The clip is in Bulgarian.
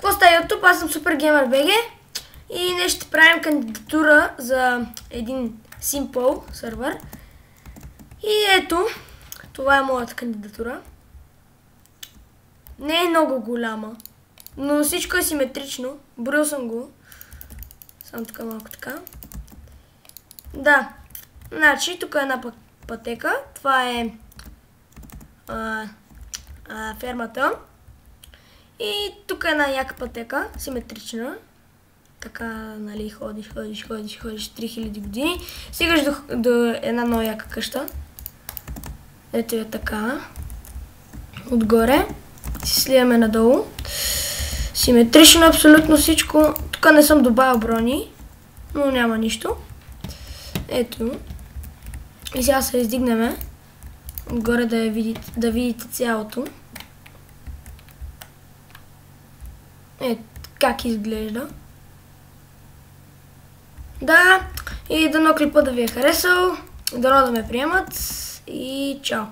Какво става YouTube? Аз съм Supergamer BG и днес ще правим кандидатура за един Simple сервер. И ето, това е моята кандидатура. Не е много голяма, но всичко е симетрично. Броил съм го. Само така малко така. Да, значи тук е една пътека. Това е фермата. И тук е една яка пътека, симетрична. Така, нали, ходиш 3000 години. Стигаш до една много яка къща. Ето е така. Отгоре. Си сливаме надолу. Симетрично абсолютно всичко. Тук не съм добавил брони, но няма нищо. Ето. И сега се издигнем. Отгоре да видите цялото. Ето как изглежда. Да, и дано клипа да ви е харесал, дано да ме приемат и чао!